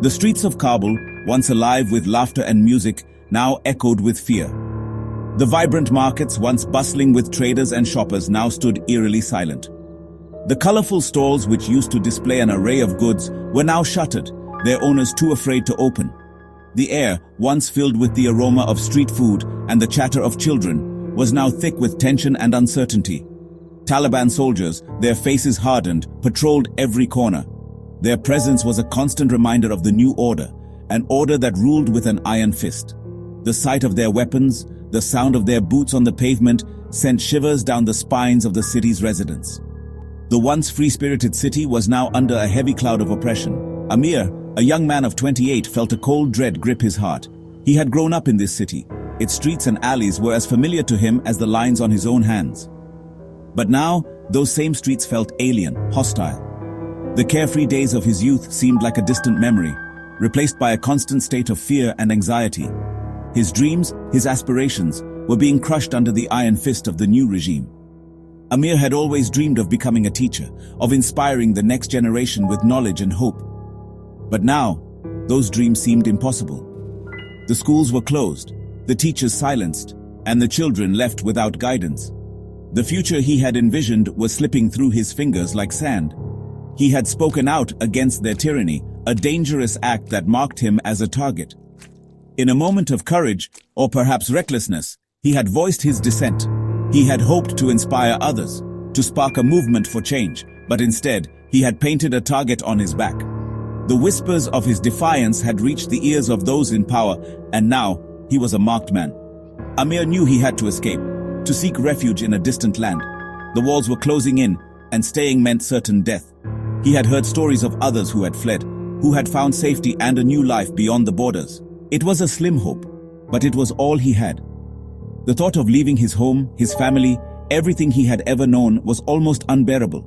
The streets of Kabul, once alive with laughter and music, now echoed with fear. The vibrant markets, once bustling with traders and shoppers, now stood eerily silent. The colorful stalls which used to display an array of goods were now shuttered, their owners too afraid to open. The air, once filled with the aroma of street food and the chatter of children, was now thick with tension and uncertainty. Taliban soldiers, their faces hardened, patrolled every corner. Their presence was a constant reminder of the new order, an order that ruled with an iron fist. The sight of their weapons, the sound of their boots on the pavement, sent shivers down the spines of the city's residents. The once free-spirited city was now under a heavy cloud of oppression. Amir, a young man of 28, felt a cold dread grip his heart. He had grown up in this city. Its streets and alleys were as familiar to him as the lines on his own hands. But now, those same streets felt alien, hostile. The carefree days of his youth seemed like a distant memory, replaced by a constant state of fear and anxiety. His dreams, his aspirations, were being crushed under the iron fist of the new regime. Amir had always dreamed of becoming a teacher, of inspiring the next generation with knowledge and hope. But now, those dreams seemed impossible. The schools were closed, the teachers silenced, and the children left without guidance. The future he had envisioned was slipping through his fingers like sand. He had spoken out against their tyranny, a dangerous act that marked him as a target. In a moment of courage, or perhaps recklessness, he had voiced his dissent. He had hoped to inspire others, to spark a movement for change, but instead, he had painted a target on his back. The whispers of his defiance had reached the ears of those in power, and now he was a marked man. Amir knew he had to escape, to seek refuge in a distant land. The walls were closing in, and staying meant certain death. He had heard stories of others who had fled, who had found safety and a new life beyond the borders. It was a slim hope, but it was all he had. The thought of leaving his home, his family, everything he had ever known was almost unbearable.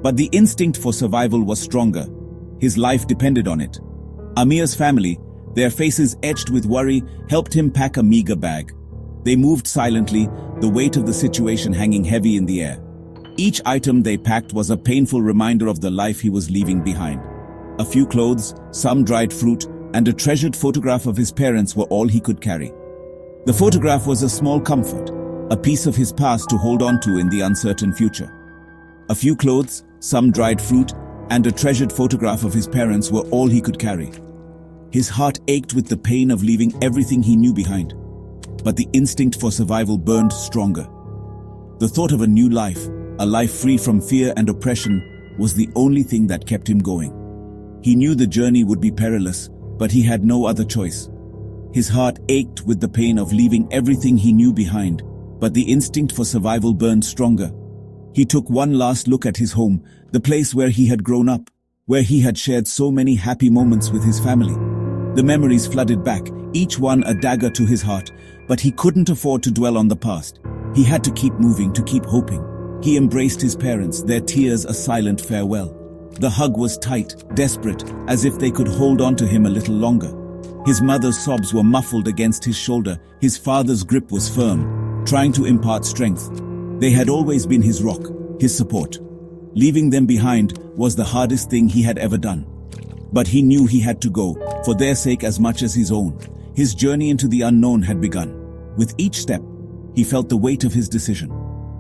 But the instinct for survival was stronger. His life depended on it. Amir's family, their faces etched with worry, helped him pack a meager bag. They moved silently, the weight of the situation hanging heavy in the air. Each item they packed was a painful reminder of the life he was leaving behind. A few clothes, some dried fruit, and a treasured photograph of his parents were all he could carry. The photograph was a small comfort, a piece of his past to hold on to in the uncertain future. A few clothes, some dried fruit, and a treasured photograph of his parents were all he could carry. His heart ached with the pain of leaving everything he knew behind. But the instinct for survival burned stronger. The thought of a new life, a life free from fear and oppression, was the only thing that kept him going. He knew the journey would be perilous, but he had no other choice. His heart ached with the pain of leaving everything he knew behind, but the instinct for survival burned stronger. He took one last look at his home, the place where he had grown up, where he had shared so many happy moments with his family. The memories flooded back, each one a dagger to his heart, but he couldn't afford to dwell on the past. He had to keep moving, to keep hoping. He embraced his parents, their tears a silent farewell. The hug was tight, desperate, as if they could hold on to him a little longer. His mother's sobs were muffled against his shoulder. His father's grip was firm, trying to impart strength. They had always been his rock, his support. Leaving them behind was the hardest thing he had ever done. But he knew he had to go, for their sake as much as his own. His journey into the unknown had begun. With each step, he felt the weight of his decision.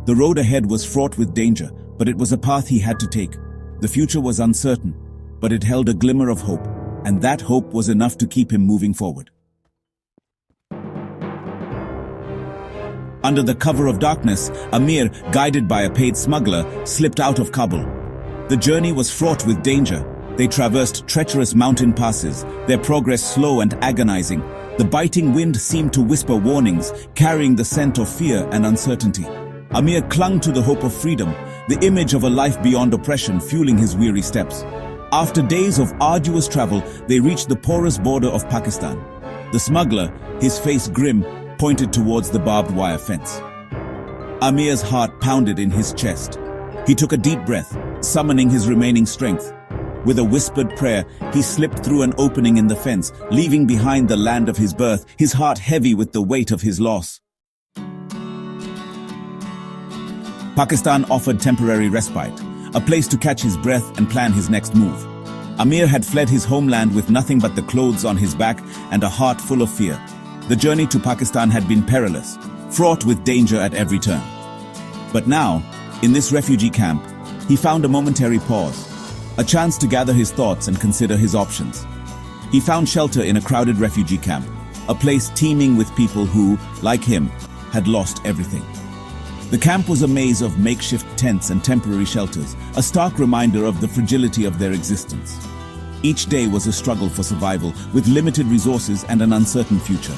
The road ahead was fraught with danger, but it was a path he had to take. The future was uncertain, but it held a glimmer of hope, and that hope was enough to keep him moving forward. Under the cover of darkness, Amir, guided by a paid smuggler, slipped out of Kabul. The journey was fraught with danger. They traversed treacherous mountain passes, their progress slow and agonizing. The biting wind seemed to whisper warnings, carrying the scent of fear and uncertainty. Amir clung to the hope of freedom, the image of a life beyond oppression fueling his weary steps. After days of arduous travel, they reached the porous border of Pakistan. The smuggler, his face grim, pointed towards the barbed wire fence. Amir's heart pounded in his chest. He took a deep breath, summoning his remaining strength. With a whispered prayer, he slipped through an opening in the fence, leaving behind the land of his birth, his heart heavy with the weight of his loss. Pakistan offered temporary respite, a place to catch his breath and plan his next move. Amir had fled his homeland with nothing but the clothes on his back and a heart full of fear. The journey to Pakistan had been perilous, fraught with danger at every turn. But now, in this refugee camp, he found a momentary pause, a chance to gather his thoughts and consider his options. He found shelter in a crowded refugee camp, a place teeming with people who, like him, had lost everything. The camp was a maze of makeshift tents and temporary shelters, a stark reminder of the fragility of their existence. Each day was a struggle for survival, with limited resources and an uncertain future.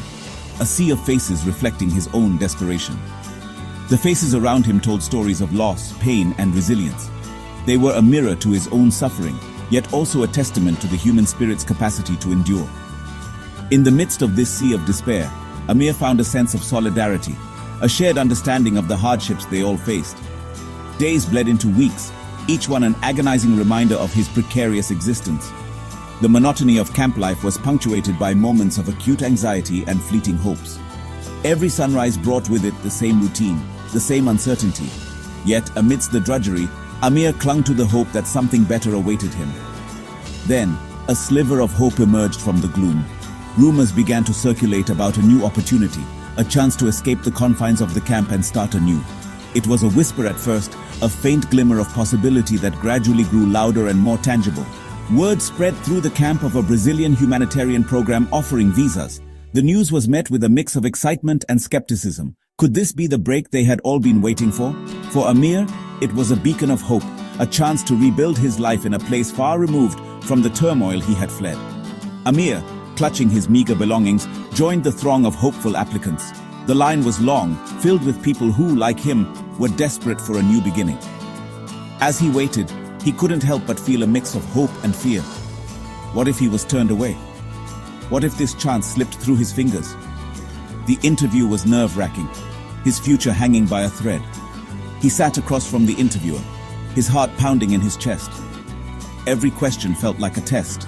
A sea of faces reflecting his own desperation. The faces around him told stories of loss, pain, and resilience. They were a mirror to his own suffering, yet also a testament to the human spirit's capacity to endure. In the midst of this sea of despair, Amir found a sense of solidarity, a shared understanding of the hardships they all faced. Days bled into weeks, each one an agonizing reminder of his precarious existence. The monotony of camp life was punctuated by moments of acute anxiety and fleeting hopes. Every sunrise brought with it the same routine, the same uncertainty. Yet, amidst the drudgery, Amir clung to the hope that something better awaited him. Then, a sliver of hope emerged from the gloom. Rumors began to circulate about a new opportunity, a chance to escape the confines of the camp and start anew. It was a whisper at first, a faint glimmer of possibility that gradually grew louder and more tangible. Word spread through the camp of a Brazilian humanitarian program offering visas. The news was met with a mix of excitement and skepticism. Could this be the break they had all been waiting for? For Amir, it was a beacon of hope, a chance to rebuild his life in a place far removed from the turmoil he had fled. Amir, clutching his meager belongings, joined the throng of hopeful applicants. The line was long, filled with people who, like him, were desperate for a new beginning. As he waited, he couldn't help but feel a mix of hope and fear. What if he was turned away? What if this chance slipped through his fingers? The interview was nerve-wracking, his future hanging by a thread. He sat across from the interviewer, his heart pounding in his chest. Every question felt like a test.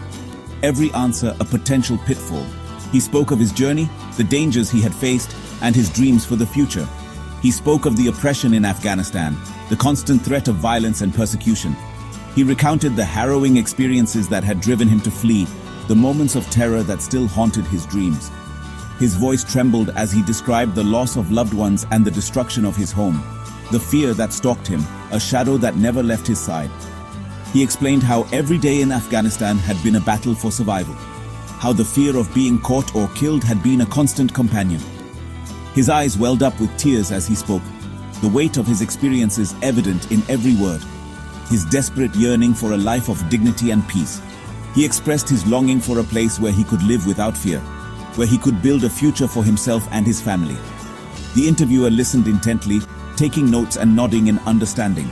Every answer a potential pitfall. He spoke of his journey, the dangers he had faced, and his dreams for the future. He spoke of the oppression in Afghanistan, the constant threat of violence and persecution. He recounted the harrowing experiences that had driven him to flee, the moments of terror that still haunted his dreams. His voice trembled as he described the loss of loved ones and the destruction of his home, the fear that stalked him, a shadow that never left his side. He explained how every day in Afghanistan had been a battle for survival, how the fear of being caught or killed had been a constant companion. His eyes welled up with tears as he spoke, the weight of his experiences evident in every word, his desperate yearning for a life of dignity and peace. He expressed his longing for a place where he could live without fear, where he could build a future for himself and his family. The interviewer listened intently, taking notes and nodding in understanding.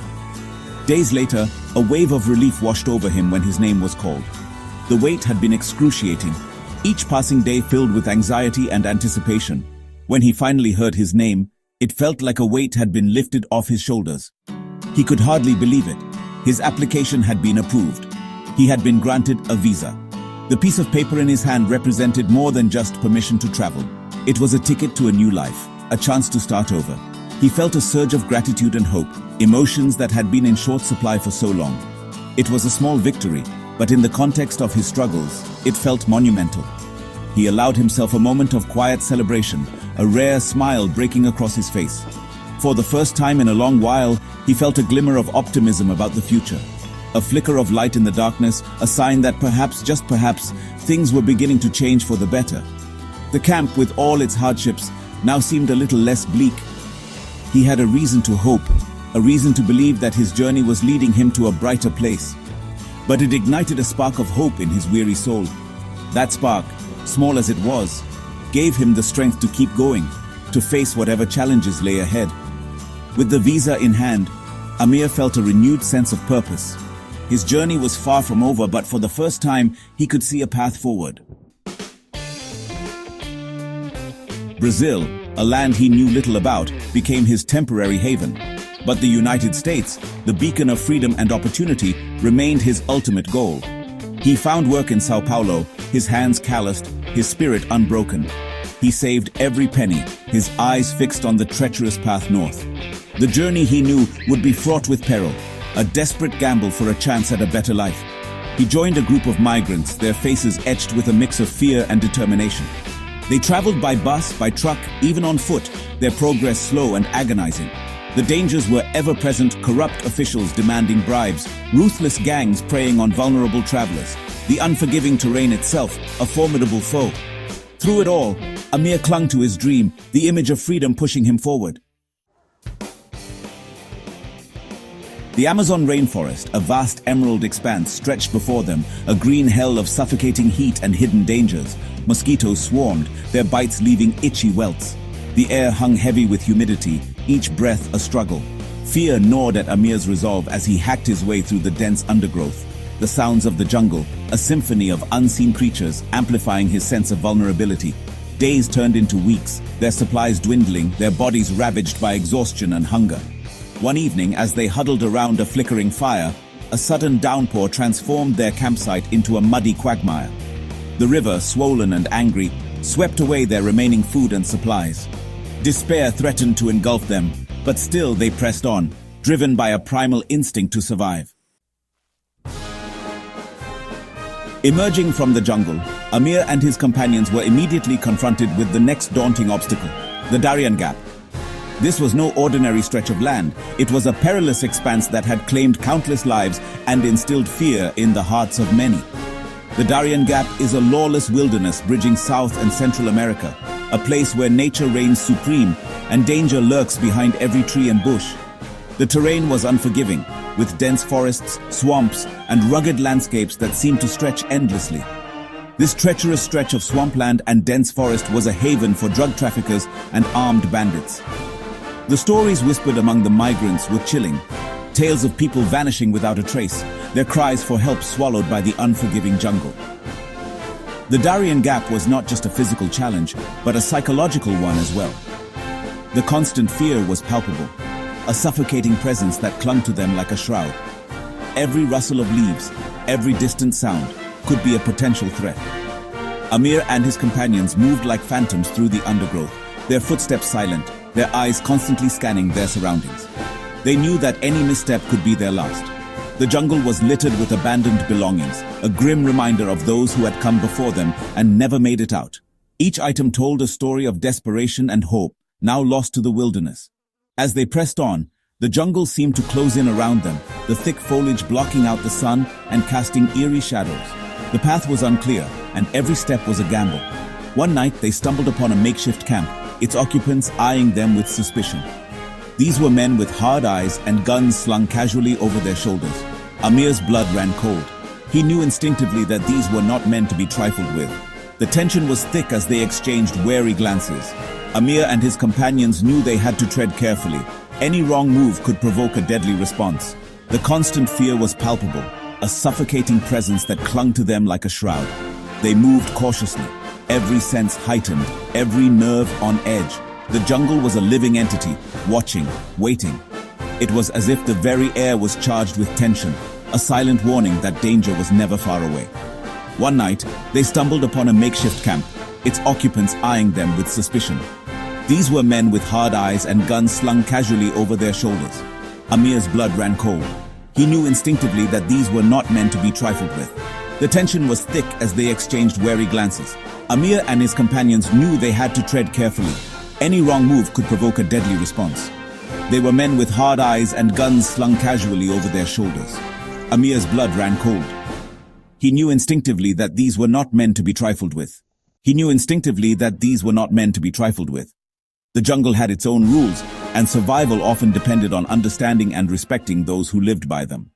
Days later, a wave of relief washed over him when his name was called. The wait had been excruciating, each passing day filled with anxiety and anticipation. When he finally heard his name, it felt like a weight had been lifted off his shoulders. He could hardly believe it. His application had been approved. He had been granted a visa. The piece of paper in his hand represented more than just permission to travel. It was a ticket to a new life, a chance to start over. He felt a surge of gratitude and hope, emotions that had been in short supply for so long. It was a small victory, but in the context of his struggles, it felt monumental. He allowed himself a moment of quiet celebration, a rare smile breaking across his face. For the first time in a long while, he felt a glimmer of optimism about the future. A flicker of light in the darkness, a sign that perhaps, just perhaps, things were beginning to change for the better. The camp, with all its hardships, now seemed a little less bleak. He had a reason to hope, a reason to believe that his journey was leading him to a brighter place. But it ignited a spark of hope in his weary soul. That spark, small as it was, gave him the strength to keep going, to face whatever challenges lay ahead. With the visa in hand, Amir felt a renewed sense of purpose. His journey was far from over, but for the first time, he could see a path forward. Brazil, a land he knew little about, became his temporary haven. But the United States, the beacon of freedom and opportunity, remained his ultimate goal. He found work in Sao Paulo, his hands calloused, his spirit unbroken. He saved every penny, his eyes fixed on the treacherous path north. The journey he knew would be fraught with peril, a desperate gamble for a chance at a better life. He joined a group of migrants, their faces etched with a mix of fear and determination. They traveled by bus, by truck, even on foot, their progress slow and agonizing. The dangers were ever-present: corrupt officials demanding bribes, ruthless gangs preying on vulnerable travelers, the unforgiving terrain itself, a formidable foe. Through it all, Amir clung to his dream, the image of freedom pushing him forward. The Amazon rainforest, a vast emerald expanse, stretched before them, a green hell of suffocating heat and hidden dangers. Mosquitoes swarmed, their bites leaving itchy welts. The air hung heavy with humidity, each breath a struggle. Fear gnawed at Amir's resolve as he hacked his way through the dense undergrowth. The sounds of the jungle, a symphony of unseen creatures, amplifying his sense of vulnerability. Days turned into weeks, their supplies dwindling, their bodies ravaged by exhaustion and hunger. One evening, as they huddled around a flickering fire, a sudden downpour transformed their campsite into a muddy quagmire. The river, swollen and angry, swept away their remaining food and supplies. Despair threatened to engulf them, but still they pressed on, driven by a primal instinct to survive. Emerging from the jungle, Amir and his companions were immediately confronted with the next daunting obstacle, the Darien Gap. This was no ordinary stretch of land. It was a perilous expanse that had claimed countless lives and instilled fear in the hearts of many. The Darien Gap is a lawless wilderness bridging South and Central America, a place where nature reigns supreme and danger lurks behind every tree and bush. The terrain was unforgiving, with dense forests, swamps, and rugged landscapes that seemed to stretch endlessly. This treacherous stretch of swampland and dense forest was a haven for drug traffickers and armed bandits. The stories whispered among the migrants were chilling, tales of people vanishing without a trace, their cries for help swallowed by the unforgiving jungle. The Darien Gap was not just a physical challenge, but a psychological one as well. The constant fear was palpable, a suffocating presence that clung to them like a shroud. Every rustle of leaves, every distant sound, could be a potential threat. Amir and his companions moved like phantoms through the undergrowth, their footsteps silent, their eyes constantly scanning their surroundings. They knew that any misstep could be their last. The jungle was littered with abandoned belongings, a grim reminder of those who had come before them and never made it out. Each item told a story of desperation and hope, now lost to the wilderness. As they pressed on, the jungle seemed to close in around them, the thick foliage blocking out the sun and casting eerie shadows. The path was unclear, and every step was a gamble. One night, they stumbled upon a makeshift camp, its occupants eyeing them with suspicion. These were men with hard eyes and guns slung casually over their shoulders. Amir's blood ran cold. He knew instinctively that these were not men to be trifled with. The tension was thick as they exchanged wary glances. Amir and his companions knew they had to tread carefully. Any wrong move could provoke a deadly response. The constant fear was palpable, a suffocating presence that clung to them like a shroud. They moved cautiously, every sense heightened, every nerve on edge. The jungle was a living entity, watching, waiting. It was as if the very air was charged with tension, a silent warning that danger was never far away. One night, they stumbled upon a makeshift camp, its occupants eyeing them with suspicion. These were men with hard eyes and guns slung casually over their shoulders. Amir's blood ran cold. He knew instinctively that these were not men to be trifled with. The tension was thick as they exchanged wary glances. Amir and his companions knew they had to tread carefully. Any wrong move could provoke a deadly response. They were men with hard eyes and guns slung casually over their shoulders. Amir's blood ran cold. He knew instinctively that these were not men to be trifled with. The jungle had its own rules, and survival often depended on understanding and respecting those who lived by them.